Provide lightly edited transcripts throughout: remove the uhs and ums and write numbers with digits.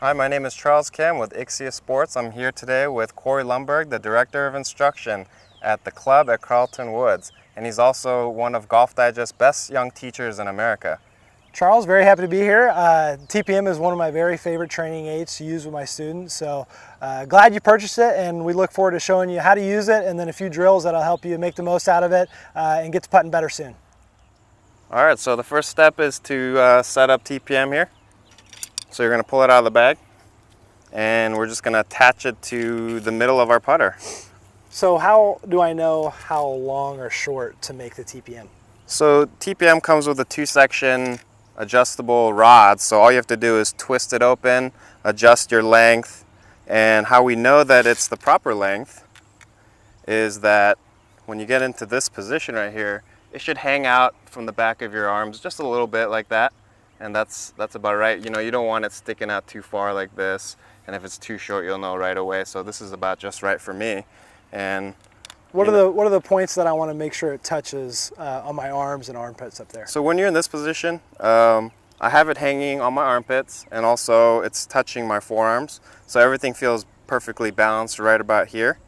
Hi, my name is Charles Kim with Ixia Sports. I'm here today with Corey Lumberg, the Director of Instruction at the club at Carlton Woods. And he's also one of Golf Digest's best young teachers in America. Charles, very happy to be here. TPM is one of my very favorite training aids to use with my students. So glad you purchased it, and we look forward to showing you how to use it and then a few drills that'll help you make the most out of it and get to putting better soon. All right, so the first step is to set up TPM here. So you're going to pull it out of the bag, and we're just going to attach it to the middle of our putter. So how do I know how long or short to make the TPM? So TPM comes with a 2-section adjustable rod, so all you have to do is twist it open, adjust your length, and how we know that it's the proper length is that when you get into this position right here, it should hang out from the back of your arms just a little bit like that, and that's about right. You know, you don't want it sticking out too far like this, and if it's too short, you'll know right away. So this is about just right for me. And what are the points that I want to make sure it touches on my arms and armpits up there? So when you're in this position, I have it hanging on my armpits, and also it's touching my forearms. So everything feels perfectly balanced right about here.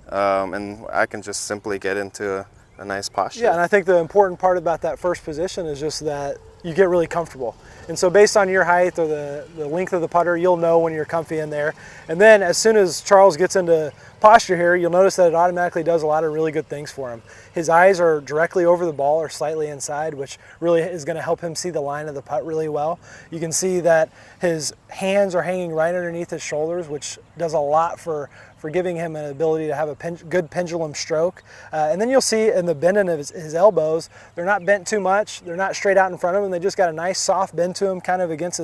And I can just simply get into a nice posture. Yeah, and I think the important part about that first position is just that you get really comfortable. And so based on your height or the length of the putter, you'll know when you're comfy in there. And then as soon as Charles gets into posture here, you'll notice that it automatically does a lot of really good things for him. His eyes are directly over the ball or slightly inside, which really is going to help him see the line of the putt really well. You can see that his hands are hanging right underneath his shoulders, which does a lot for giving him an ability to have a good pendulum stroke. And then you'll see in the bending of his elbows, they're not bent too much, they're not straight out in front of him, they just got a nice soft bend to him kind of against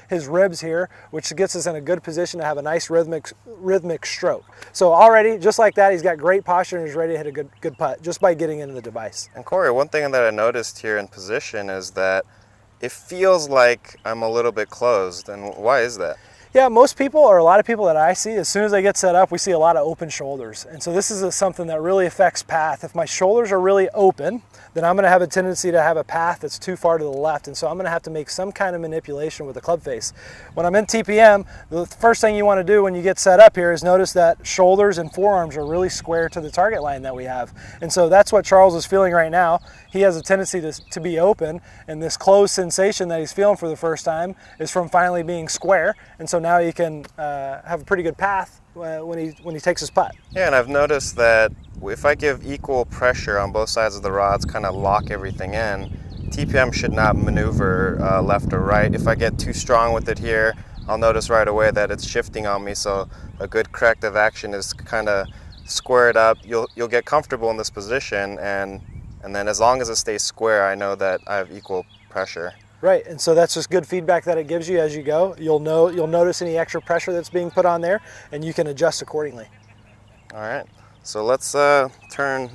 his ribs here, which gets us in a good position to have a nice rhythmic stroke. So already, just like that, he's got great posture and he's ready to hit a good putt just by getting into the device. And Corey, one thing that I noticed here in position is that it feels like I'm a little bit closed, and why is that? Yeah, most people, or a lot of people that I see, as soon as they get set up, we see a lot of open shoulders. And so this is something that really affects path. If my shoulders are really open, then I'm going to have a tendency to have a path that's too far to the left. And so I'm going to have to make some kind of manipulation with the club face. When I'm in TPM, the first thing you want to do when you get set up here is notice that shoulders and forearms are really square to the target line that we have. And so that's what Charles is feeling right now. He has a tendency to be open, and this closed sensation that he's feeling for the first time is from finally being square. And so now he can have a pretty good path when he takes his putt. Yeah, and I've noticed that if I give equal pressure on both sides of the rods, kind of lock everything in, TPM should not maneuver left or right. If I get too strong with it here, I'll notice right away that it's shifting on me. So a good corrective action is kind of square it up. You'll get comfortable in this position, and then as long as it stays square, I know that I have equal pressure. Right, and so that's just good feedback that it gives you as you go. You'll notice any extra pressure that's being put on there, and you can adjust accordingly. All right, so let's turn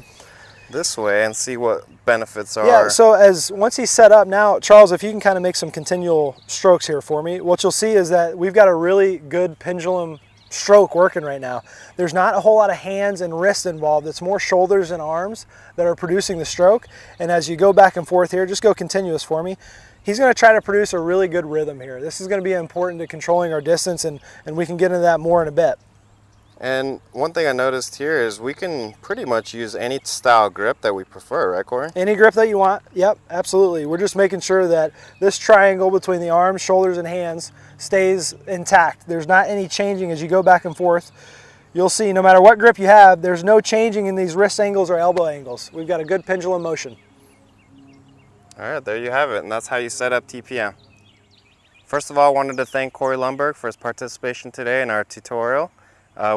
this way and see what benefits are. Yeah, so once he's set up now, Charles, if you can kind of make some continual strokes here for me, what you'll see is that we've got a really good pendulum stroke working right now. There's not a whole lot of hands and wrists involved. It's more shoulders and arms that are producing the stroke. And as you go back and forth here, just go continuous for me. He's going to try to produce a really good rhythm here. This is going to be important to controlling our distance, and we can get into that more in a bit. And one thing I noticed here is we can pretty much use any style grip that we prefer, right, Corey? Any grip that you want. Yep, absolutely. We're just making sure that this triangle between the arms, shoulders, and hands stays intact. There's not any changing as you go back and forth. You'll see no matter what grip you have, there's no changing in these wrist angles or elbow angles. We've got a good pendulum motion. All right, there you have it, and that's how you set up TPM. First of all, I wanted to thank Corey Lumberg for his participation today in our tutorial.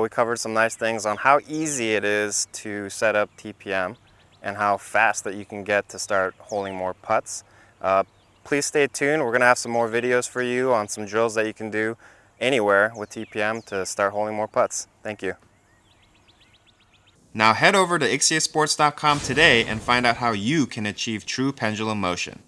We covered some nice things on how easy it is to set up TPM and how fast that you can get to start holding more putts. Please stay tuned. We're going to have some more videos for you on some drills that you can do anywhere with TPM to start holding more putts. Thank you. Now head over to ixiasports.com today and find out how you can achieve true pendulum motion.